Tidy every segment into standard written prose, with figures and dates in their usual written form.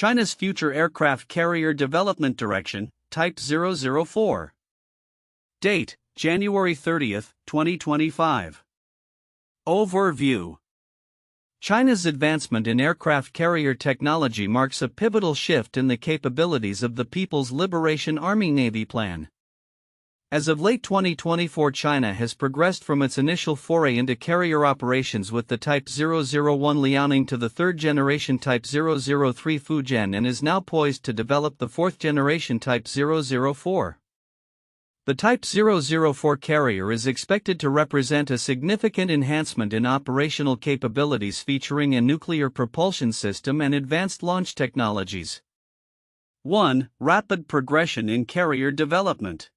China's Future Aircraft Carrier Development Direction, Type 004. Date, January 30, 2025. Overview. China's advancement in aircraft carrier technology marks a pivotal shift in the capabilities of the People's Liberation Army Navy plan. As of late 2024, China has progressed from its initial foray into carrier operations with the Type 001 Liaoning to the third-generation Type 003 Fujian and is now poised to develop the fourth-generation Type 004. The Type 004 carrier is expected to represent a significant enhancement in operational capabilities featuring a nuclear propulsion system and advanced launch technologies. 1. Rapid progression in carrier development.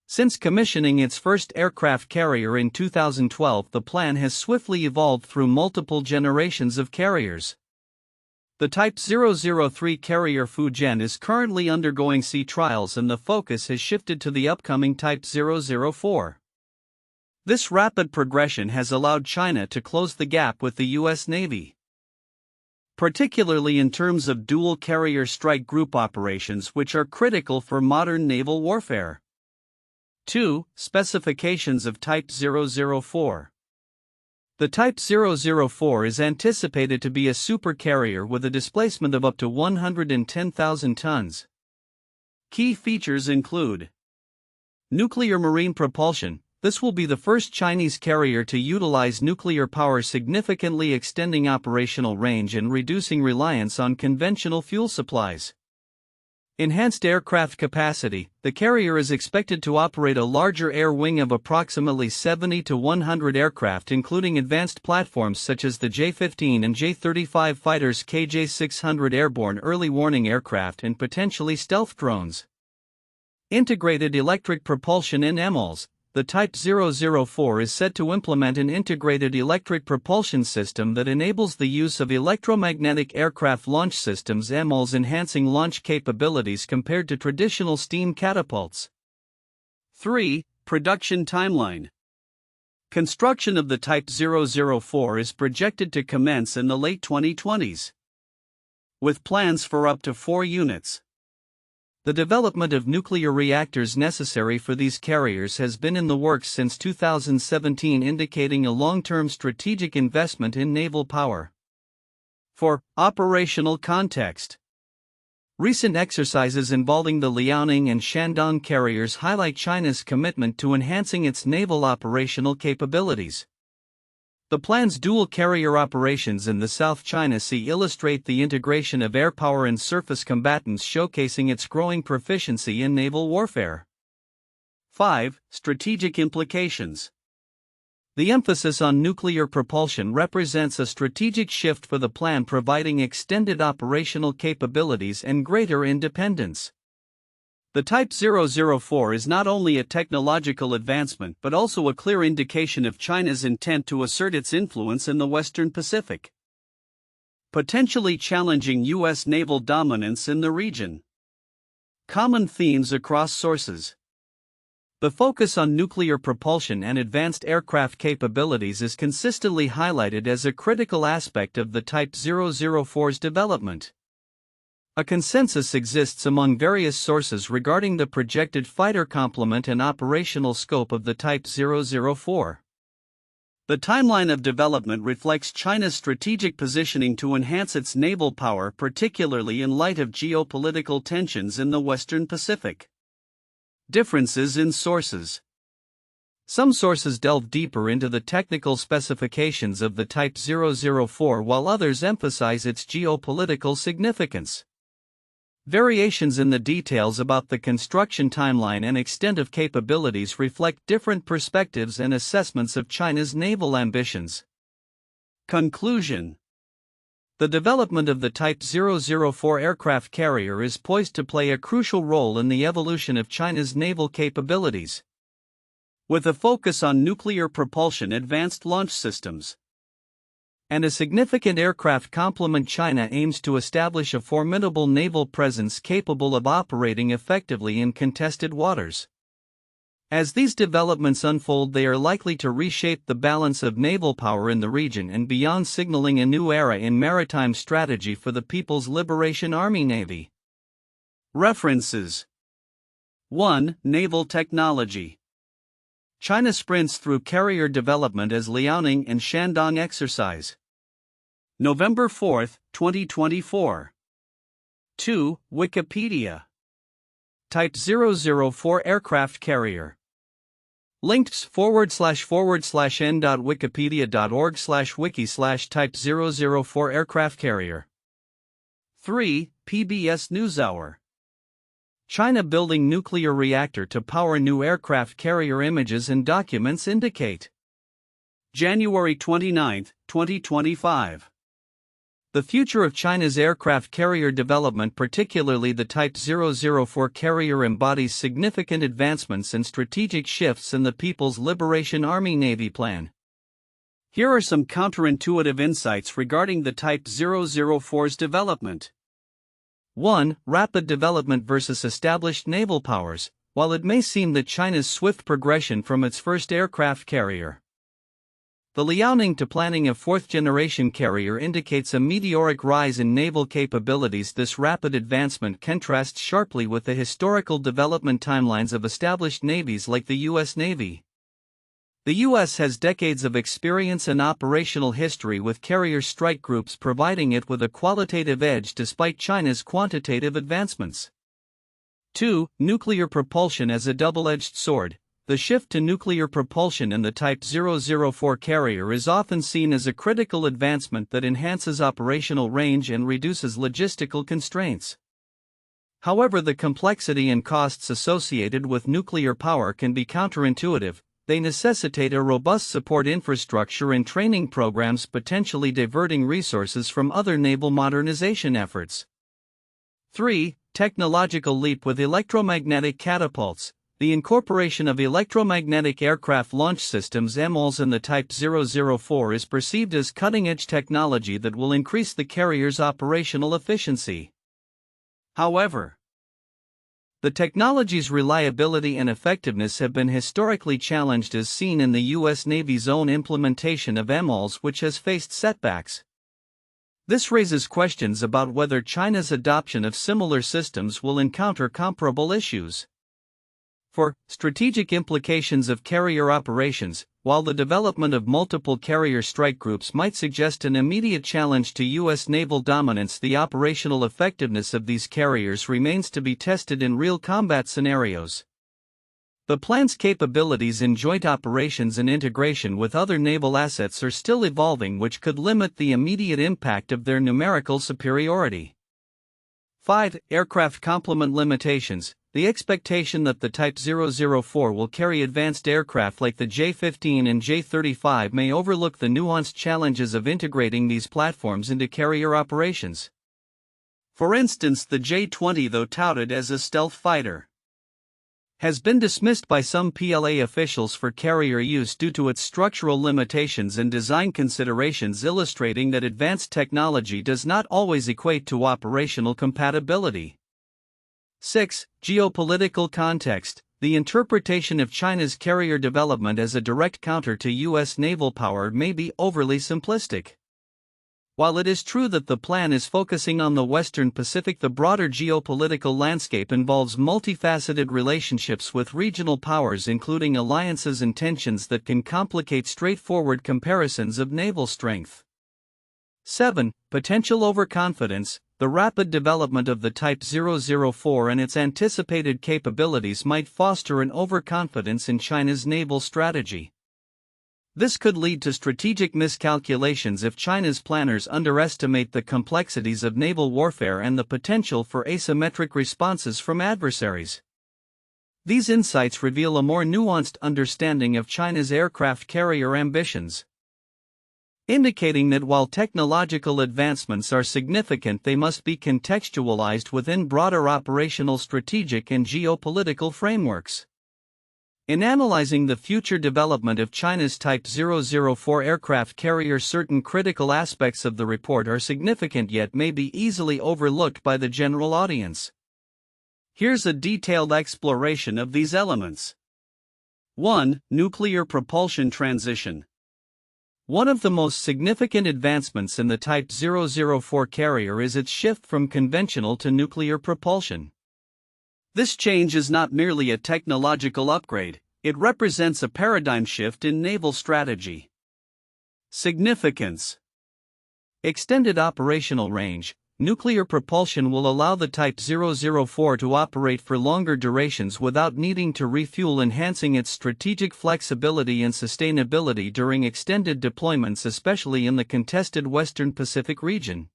Since commissioning its first aircraft carrier in 2012, the plan has swiftly evolved through multiple generations of carriers. The Type 003 carrier Fujian is currently undergoing sea trials, and the focus has shifted to the upcoming Type 004. This rapid progression has allowed China to close the gap with the U.S. Navy, particularly in terms of dual carrier strike group operations, which are critical for modern naval warfare. 2. Specifications of Type 004. The Type 004 is anticipated to be a supercarrier with a displacement of up to 110,000 tons. Key features include nuclear marine propulsion. This will be the first Chinese carrier to utilize nuclear power, significantly extending operational range and reducing reliance on conventional fuel supplies. Enhanced aircraft capacity. The carrier is expected to operate a larger air wing of approximately 70 to 100 aircraft, including advanced platforms such as the J-15 and J-35 fighters, KJ-600 airborne early warning aircraft, and potentially stealth drones. Integrated electric propulsion in EMALS. The Type 004 is set to implement an integrated electric propulsion system that enables the use of Electromagnetic Aircraft Launch Systems (EMALS), enhancing launch capabilities compared to traditional steam catapults. 3. Production timeline. Construction of the Type 004 is projected to commence in the late 2020s, with plans for up to 4 units. The development of nuclear reactors necessary for these carriers has been in the works since 2017, indicating a long-term strategic investment in naval power. 4. Operational context. Recent exercises involving the Liaoning and Shandong carriers highlight China's commitment to enhancing its naval operational capabilities. The plan's dual carrier operations in the South China Sea illustrate the integration of air power and surface combatants, showcasing its growing proficiency in naval warfare. 5. Strategic implications. The emphasis on nuclear propulsion represents a strategic shift for the plan, providing extended operational capabilities and greater independence. The Type 004 is not only a technological advancement but also a clear indication of China's intent to assert its influence in the Western Pacific, potentially challenging U.S. naval dominance in the region. Common themes across sources. The focus on nuclear propulsion and advanced aircraft capabilities is consistently highlighted as a critical aspect of the Type 004's development. A consensus exists among various sources regarding the projected fighter complement and operational scope of the Type 004. The timeline of development reflects China's strategic positioning to enhance its naval power, particularly in light of geopolitical tensions in the Western Pacific. Differences in sources. Some sources delve deeper into the technical specifications of the Type 004, while others emphasize its geopolitical significance. Variations in the details about the construction timeline and extent of capabilities reflect different perspectives and assessments of China's naval ambitions. Conclusion. The development of the Type 004 aircraft carrier is poised to play a crucial role in the evolution of China's naval capabilities, with a focus on nuclear propulsion, advanced launch systems, and a significant aircraft complement. China aims to establish a formidable naval presence capable of operating effectively in contested waters. As these developments unfold, they are likely to reshape the balance of naval power in the region and beyond, signaling a new era in maritime strategy for the People's Liberation Army Navy. References: 1. Naval technology. China sprints through carrier development as Liaoning and Shandong exercise. November 4, 2024. 2. Wikipedia. Type 004 aircraft carrier. links/n.wikipedia.org/wiki/type 004 aircraft carrier. 3. PBS NewsHour. China building nuclear reactor to power new aircraft carrier. Images and documents indicate. January 29, 2025. The future of China's aircraft carrier development, particularly the Type 004 carrier, embodies significant advancements and strategic shifts in the People's Liberation Army Navy plan. Here are some counterintuitive insights regarding the Type 004's development. 1. Rapid development versus established naval powers. While it may seem that China's swift progression from its first aircraft carrier, the Liaoning, to planning a fourth-generation carrier indicates a meteoric rise in naval capabilities, this rapid advancement contrasts sharply with the historical development timelines of established navies like the U.S. Navy. The U.S. has decades of experience and operational history with carrier strike groups, providing it with a qualitative edge despite China's quantitative advancements. 2. Nuclear propulsion as a double-edged sword. The shift to nuclear propulsion in the Type 004 carrier is often seen as a critical advancement that enhances operational range and reduces logistical constraints. However, the complexity and costs associated with nuclear power can be counterintuitive. They necessitate a robust support infrastructure and training programs, potentially diverting resources from other naval modernization efforts. 3. Technological leap with electromagnetic catapults. The incorporation of Electromagnetic Aircraft Launch Systems (EMALS) in the Type 004 is perceived as cutting-edge technology that will increase the carrier's operational efficiency. However, the technology's reliability and effectiveness have been historically challenged, as seen in the U.S. Navy's own implementation of EMALS, which has faced setbacks. This raises questions about whether China's adoption of similar systems will encounter comparable issues. For strategic implications of carrier operations, while the development of multiple carrier strike groups might suggest an immediate challenge to U.S. naval dominance, the operational effectiveness of these carriers remains to be tested in real combat scenarios. The plan's capabilities in joint operations and integration with other naval assets are still evolving, which could limit the immediate impact of their numerical superiority. 5. Aircraft complement limitations. The expectation that the Type 004 will carry advanced aircraft like the J-15 and J-35 may overlook the nuanced challenges of integrating these platforms into carrier operations. For instance, the J-20, though touted as a stealth fighter, has been dismissed by some PLA officials for carrier use due to its structural limitations and design considerations, illustrating that advanced technology does not always equate to operational compatibility. 6. Geopolitical context. The interpretation of China's carrier development as a direct counter to U.S. naval power may be overly simplistic. While it is true that the plan is focusing on the Western Pacific, the broader geopolitical landscape involves multifaceted relationships with regional powers, including alliances and tensions that can complicate straightforward comparisons of naval strength. 7. Potential overconfidence. The rapid development of the Type 004 and its anticipated capabilities might foster an overconfidence in China's naval strategy. This could lead to strategic miscalculations if China's planners underestimate the complexities of naval warfare and the potential for asymmetric responses from adversaries. These insights reveal a more nuanced understanding of China's aircraft carrier ambitions, indicating that while technological advancements are significant, they must be contextualized within broader operational, strategic, and geopolitical frameworks. In analyzing the future development of China's Type 004 aircraft carrier, certain critical aspects of the report are significant yet may be easily overlooked by the general audience. Here's a detailed exploration of these elements. 1. Nuclear propulsion transition. One of the most significant advancements in the Type 004 carrier is its shift from conventional to nuclear propulsion. This change is not merely a technological upgrade, it represents a paradigm shift in naval strategy. Significance. Extended operational range. Nuclear propulsion will allow the Type 004 to operate for longer durations without needing to refuel, enhancing its strategic flexibility and sustainability during extended deployments, especially in the contested Western Pacific region.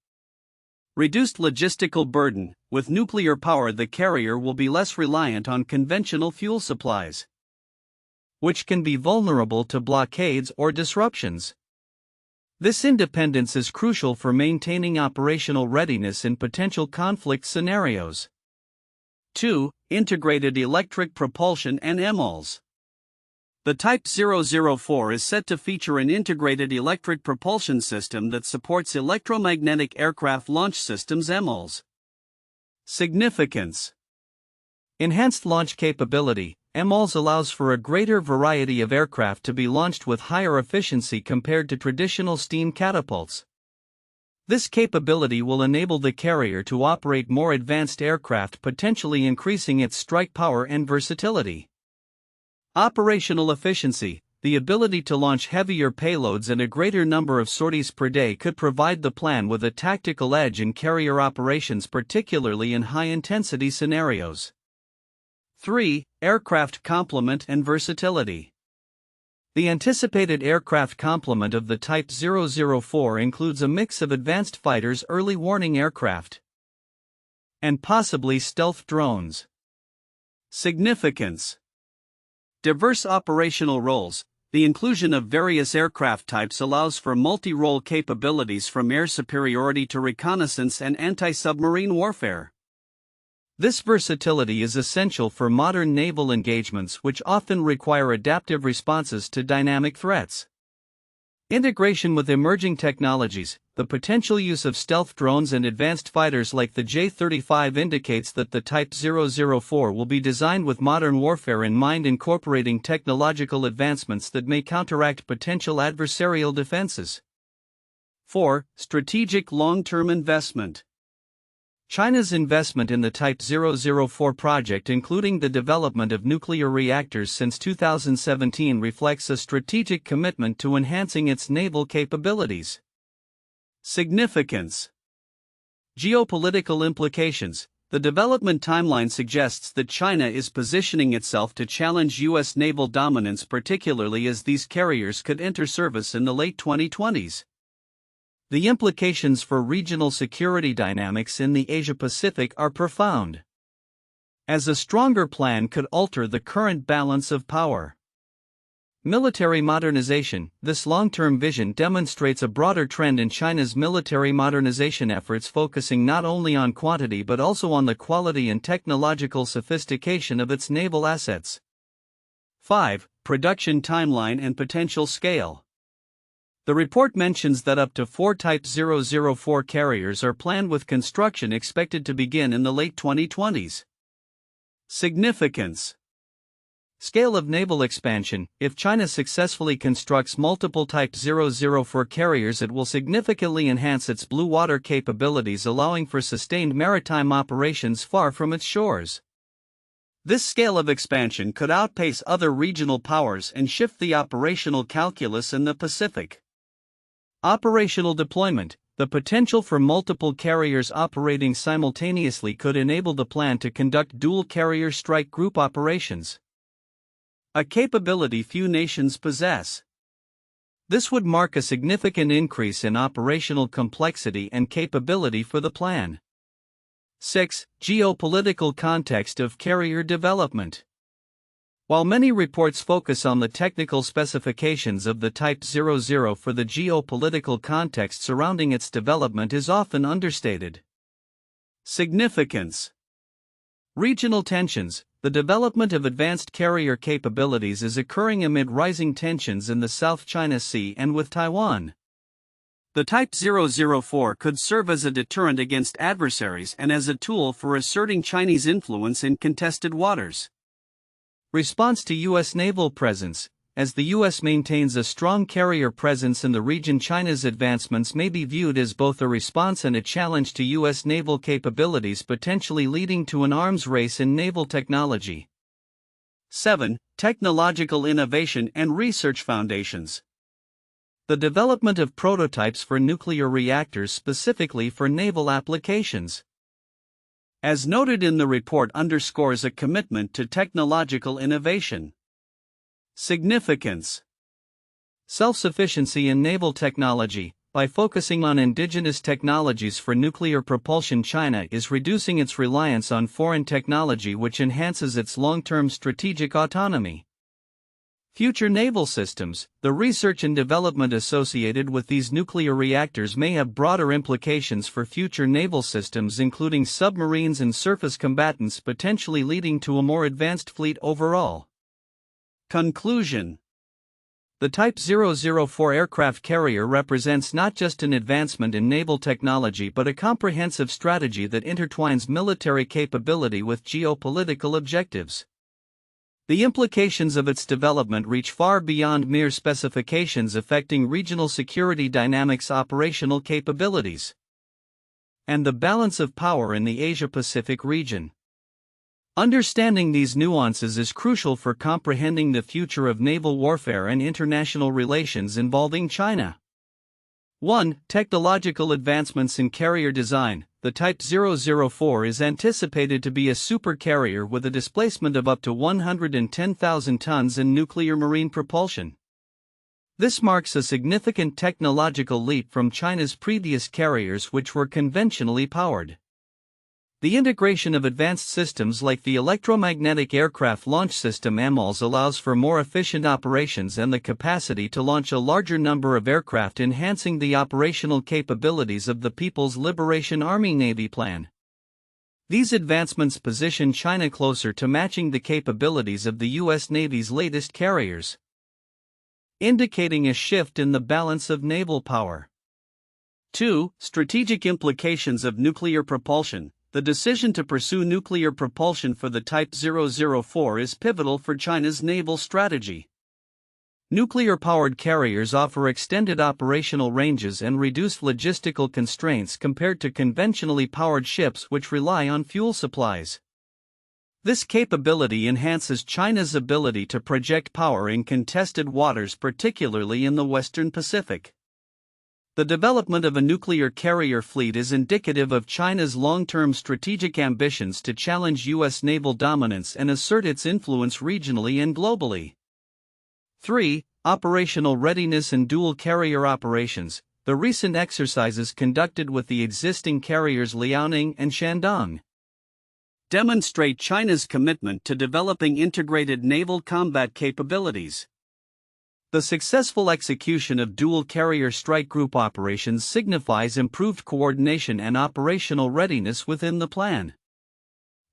Reduced logistical burden. With nuclear power, the carrier will be less reliant on conventional fuel supplies, which can be vulnerable to blockades or disruptions. This independence is crucial for maintaining operational readiness in potential conflict scenarios. 2. Integrated electric propulsion and EMALS. The Type 004 is set to feature an integrated electric propulsion system that supports Electromagnetic Aircraft Launch Systems (EMALS). Significance. Enhanced launch capability. EMALS allows for a greater variety of aircraft to be launched with higher efficiency compared to traditional steam catapults. This capability will enable the carrier to operate more advanced aircraft, potentially increasing its strike power and versatility. Operational efficiency. The ability to launch heavier payloads and a greater number of sorties per day could provide the plan with a tactical edge in carrier operations, particularly in high-intensity scenarios. 3. Aircraft complement and versatility. The anticipated aircraft complement of the Type 004 includes a mix of advanced fighters, early warning aircraft, and possibly stealth drones. Significance. Diverse operational roles. The inclusion of various aircraft types allows for multi-role capabilities from air superiority to reconnaissance and anti-submarine warfare. This versatility is essential for modern naval engagements, which often require adaptive responses to dynamic threats. Integration with emerging technologies. The potential use of stealth drones and advanced fighters like the J-35 indicates that the Type 004 will be designed with modern warfare in mind, incorporating technological advancements that may counteract potential adversarial defenses. 4. Strategic long-term investment. China's investment in the Type 004 project, including the development of nuclear reactors since 2017, reflects a strategic commitment to enhancing its naval capabilities. Significance. Geopolitical implications. The development timeline suggests that China is positioning itself to challenge U.S. naval dominance, particularly as these carriers could enter service in the late 2020s. The implications for regional security dynamics in the Asia-Pacific are profound, as a stronger plan could alter the current balance of power. Military modernization. This long-term vision demonstrates a broader trend in China's military modernization efforts, focusing not only on quantity but also on the quality and technological sophistication of its naval assets. 5. Production timeline and potential scale. The report mentions that up to 4 Type 004 carriers are planned, with construction expected to begin in the late 2020s. Significance. Scale of naval expansion. If China successfully constructs multiple Type 004 carriers, it will significantly enhance its blue water capabilities, allowing for sustained maritime operations far from its shores. This scale of expansion could outpace other regional powers and shift the operational calculus in the Pacific. Operational deployment. The potential for multiple carriers operating simultaneously could enable the plan to conduct dual carrier strike group operations, a capability few nations possess. This would mark a significant increase in operational complexity and capability for the plan. 6. Geopolitical context of carrier development. While many reports focus on the technical specifications of the Type 00, for the geopolitical context surrounding its development is often understated. Significance. Regional tensions. The development of advanced carrier capabilities is occurring amid rising tensions in the South China Sea and with Taiwan. The Type 004 could serve as a deterrent against adversaries and as a tool for asserting Chinese influence in contested waters. Response to U.S. naval presence. As the U.S. maintains a strong carrier presence in the region, China's advancements may be viewed as both a response and a challenge to U.S. naval capabilities, potentially leading to an arms race in naval technology. 7. Technological innovation and research foundations. The development of prototypes for nuclear reactors specifically for naval applications, as noted in the report, underscores a commitment to technological innovation. Significance. Self-sufficiency in naval technology. By focusing on indigenous technologies for nuclear propulsion, China is reducing its reliance on foreign technology, which enhances its long-term strategic autonomy. Future naval systems. The research and development associated with these nuclear reactors may have broader implications for future naval systems, including submarines and surface combatants, potentially leading to a more advanced fleet overall. Conclusion. The Type 004 aircraft carrier represents not just an advancement in naval technology but a comprehensive strategy that intertwines military capability with geopolitical objectives. The implications of its development reach far beyond mere specifications, affecting regional security dynamics, operational capabilities, and the balance of power in the Asia-Pacific region. Understanding these nuances is crucial for comprehending the future of naval warfare and international relations involving China. 1. Technological advancements in carrier design. The Type 004 is anticipated to be a supercarrier with a displacement of up to 110,000 tons in nuclear marine propulsion. This marks a significant technological leap from China's previous carriers, which were conventionally powered. The integration of advanced systems like the Electromagnetic Aircraft Launch System (EMALS) allows for more efficient operations and the capacity to launch a larger number of aircraft, enhancing the operational capabilities of the People's Liberation Army Navy plan. These advancements position China closer to matching the capabilities of the U.S. Navy's latest carriers, indicating a shift in the balance of naval power. 2. Strategic implications of nuclear propulsion. The decision to pursue nuclear propulsion for the Type 004 is pivotal for China's naval strategy. Nuclear-powered carriers offer extended operational ranges and reduced logistical constraints compared to conventionally powered ships, which rely on fuel supplies. This capability enhances China's ability to project power in contested waters, particularly in the Western Pacific. The development of a nuclear carrier fleet is indicative of China's long-term strategic ambitions to challenge U.S. naval dominance and assert its influence regionally and globally. 3. Operational readiness and dual carrier operations. The recent exercises conducted with the existing carriers Liaoning and Shandong demonstrate China's commitment to developing integrated naval combat capabilities. The successful execution of dual carrier strike group operations signifies improved coordination and operational readiness within the plan.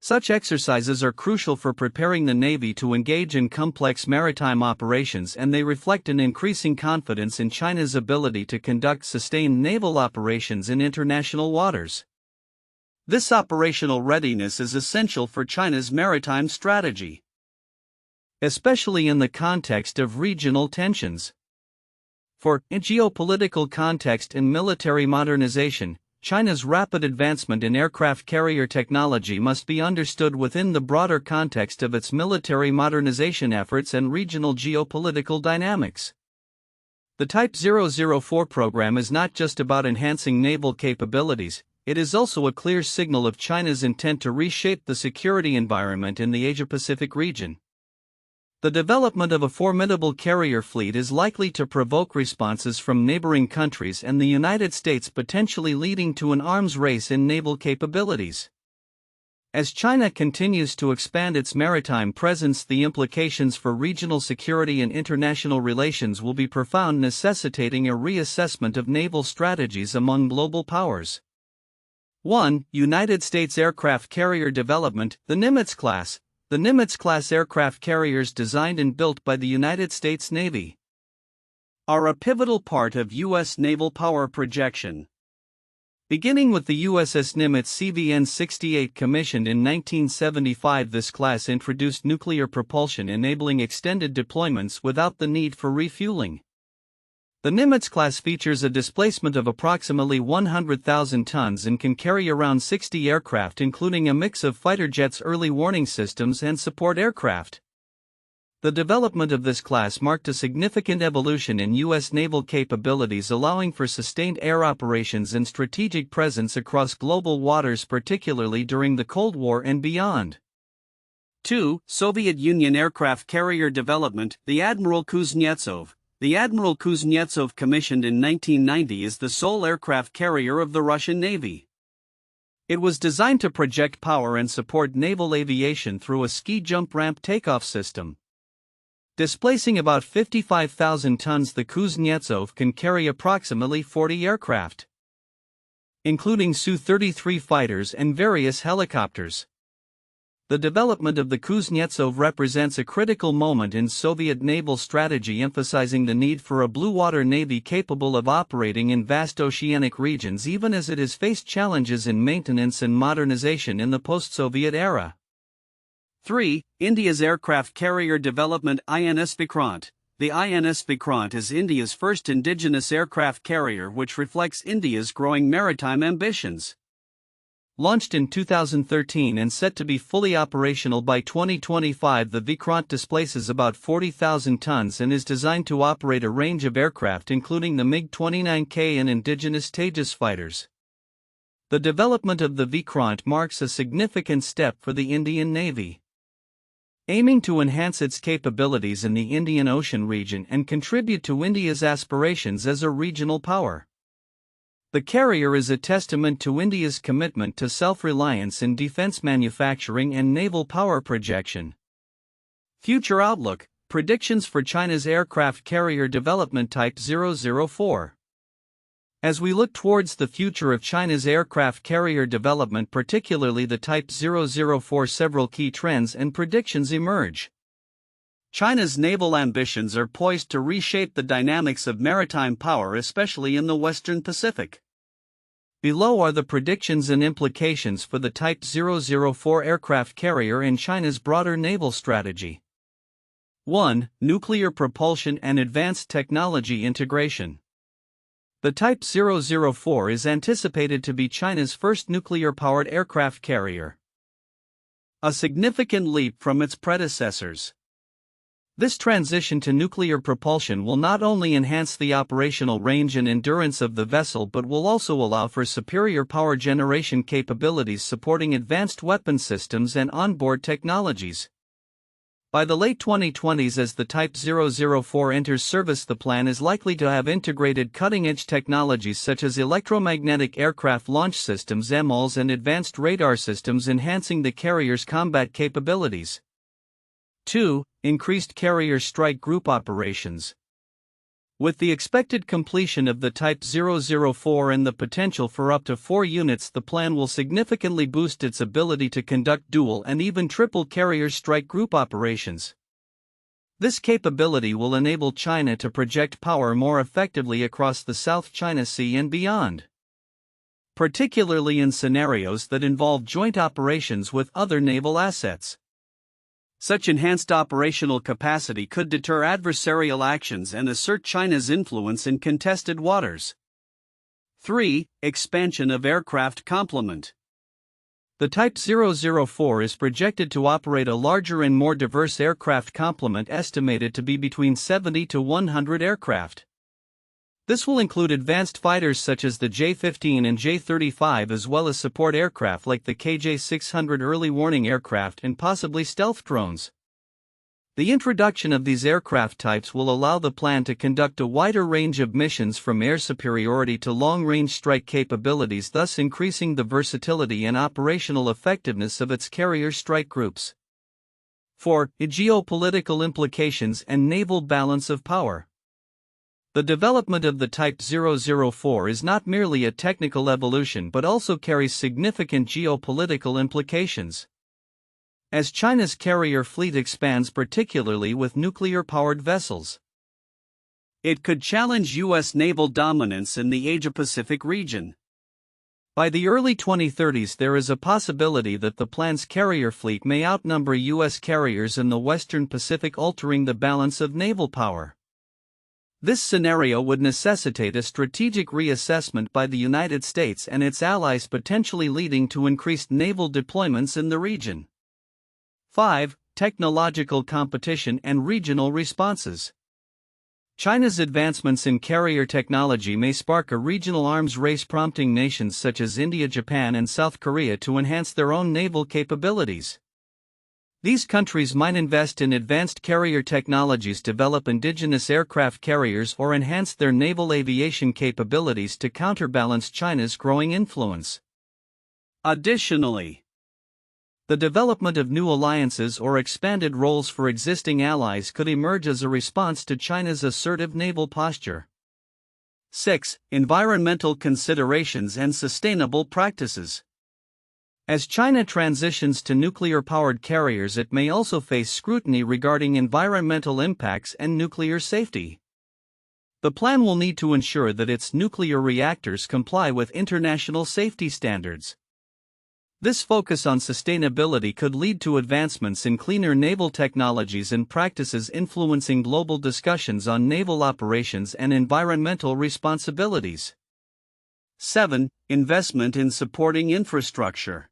Such exercises are crucial for preparing the Navy to engage in complex maritime operations, and they reflect an increasing confidence in China's ability to conduct sustained naval operations in international waters. This operational readiness is essential for China's maritime strategy, especially in the context of regional tensions. For in geopolitical context and military modernization, China's rapid advancement in aircraft carrier technology must be understood within the broader context of its military modernization efforts and regional geopolitical dynamics. The Type 004 program is not just about enhancing naval capabilities, it is also a clear signal of China's intent to reshape the security environment in the Asia-Pacific region. The development of a formidable carrier fleet is likely to provoke responses from neighboring countries and the United States, potentially leading to an arms race in naval capabilities. As China continues to expand its maritime presence, the implications for regional security and international relations will be profound, necessitating a reassessment of naval strategies among global powers. 1. United States aircraft carrier development. The Nimitz class. The Nimitz-class aircraft carriers designed and built by the United States Navy are a pivotal part of U.S. naval power projection. Beginning with the USS Nimitz CVN-68 commissioned in 1975, this class introduced nuclear propulsion, enabling extended deployments without the need for refueling. The Nimitz class features a displacement of approximately 100,000 tons and can carry around 60 aircraft, including a mix of fighter jets, early warning systems, and support aircraft. The development of this class marked a significant evolution in U.S. naval capabilities, allowing for sustained air operations and strategic presence across global waters, particularly during the Cold War and beyond. 2. Soviet Union aircraft carrier development. The Admiral Kuznetsov. The Admiral Kuznetsov, commissioned in 1990, is the sole aircraft carrier of the Russian Navy. It was designed to project power and support naval aviation through a ski jump ramp takeoff system. Displacing about 55,000 tons, the Kuznetsov can carry approximately 40 aircraft, including Su-33 fighters and various helicopters. The development of the Kuznetsov represents a critical moment in Soviet naval strategy, emphasizing the need for a blue-water navy capable of operating in vast oceanic regions, even as it has faced challenges in maintenance and modernization in the post-Soviet era. 3. India's aircraft carrier development. INS Vikrant. The INS Vikrant is India's first indigenous aircraft carrier, which reflects India's growing maritime ambitions. Launched in 2013 and set to be fully operational by 2025, the Vikrant displaces about 40,000 tons and is designed to operate a range of aircraft, including the MiG-29K and indigenous Tejas fighters. The development of the Vikrant marks a significant step for the Indian Navy, aiming to enhance its capabilities in the Indian Ocean region and contribute to India's aspirations as a regional power. The carrier is a testament to India's commitment to self-reliance in defense manufacturing and naval power projection. Future outlook. Predictions for China's aircraft carrier development. Type 004. As we look towards the future of China's aircraft carrier development, particularly the Type 004, several key trends and predictions emerge. China's naval ambitions are poised to reshape the dynamics of maritime power, especially in the Western Pacific. Below are the predictions and implications for the Type 004 aircraft carrier in China's broader naval strategy. 1. Nuclear propulsion and advanced technology integration. The Type 004 is anticipated to be China's first nuclear-powered aircraft carrier, a significant leap from its predecessors. This transition to nuclear propulsion will not only enhance the operational range and endurance of the vessel but will also allow for superior power generation capabilities, supporting advanced weapon systems and onboard technologies. By the late 2020s, as the Type 004 enters service, the plan is likely to have integrated cutting-edge technologies such as Electromagnetic Aircraft Launch Systems (EMALS) and advanced radar systems, enhancing the carrier's combat capabilities. 2. Increased carrier strike group operations. With the expected completion of the Type 004 and the potential for up to 4 units, the plan will significantly boost its ability to conduct dual and even triple carrier strike group operations. This capability will enable China to project power more effectively across the South China Sea and beyond, particularly in scenarios that involve joint operations with other naval assets. Such enhanced operational capacity could deter adversarial actions and assert China's influence in contested waters. 3. Expansion of aircraft complement. The Type 004 is projected to operate a larger and more diverse aircraft complement, estimated to be between 70 to 100 aircraft. This will include advanced fighters such as the J-15 and J-35, as well as support aircraft like the KJ-600 early warning aircraft and possibly stealth drones. The introduction of these aircraft types will allow the plan to conduct a wider range of missions, from air superiority to long-range strike capabilities, thus increasing the versatility and operational effectiveness of its carrier strike groups. 4. Geopolitical implications and naval balance of power. The development of the Type 004 is not merely a technical evolution but also carries significant geopolitical implications. As China's carrier fleet expands, particularly with nuclear-powered vessels, it could challenge U.S. naval dominance in the Asia-Pacific region. By the early 2030s, there is a possibility that the plan's carrier fleet may outnumber U.S. carriers in the Western Pacific, altering the balance of naval power. This scenario would necessitate a strategic reassessment by the United States and its allies, potentially leading to increased naval deployments in the region. 5. Technological competition and regional responses. China's advancements in carrier technology may spark a regional arms race, prompting nations such as India, Japan, and South Korea to enhance their own naval capabilities. These countries might invest in advanced carrier technologies, develop indigenous aircraft carriers, or enhance their naval aviation capabilities to counterbalance China's growing influence. Additionally, the development of new alliances or expanded roles for existing allies could emerge as a response to China's assertive naval posture. 6. Environmental considerations and sustainable practices. As China transitions to nuclear-powered carriers, it may also face scrutiny regarding environmental impacts and nuclear safety. The plan will need to ensure that its nuclear reactors comply with international safety standards. This focus on sustainability could lead to advancements in cleaner naval technologies and practices, influencing global discussions on naval operations and environmental responsibilities. 7. Investment in supporting infrastructure.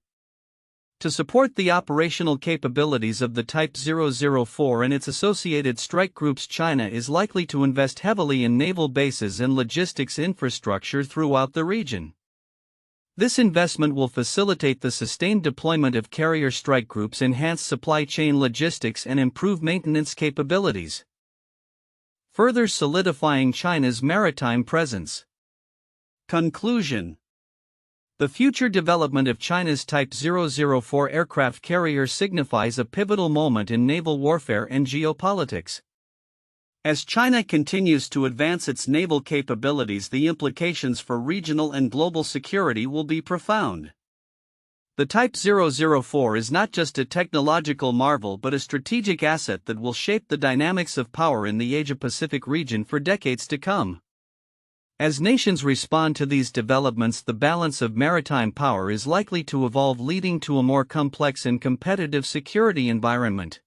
To support the operational capabilities of the Type 004 and its associated strike groups, China is likely to invest heavily in naval bases and logistics infrastructure throughout the region. This investment will facilitate the sustained deployment of carrier strike groups, enhance supply chain logistics, and improve maintenance capabilities, further solidifying China's maritime presence. Conclusion. The future development of China's Type 004 aircraft carrier signifies a pivotal moment in naval warfare and geopolitics. As China continues to advance its naval capabilities, the implications for regional and global security will be profound. The Type 004 is not just a technological marvel but a strategic asset that will shape the dynamics of power in the Asia-Pacific region for decades to come. As nations respond to these developments, the balance of maritime power is likely to evolve, leading to a more complex and competitive security environment.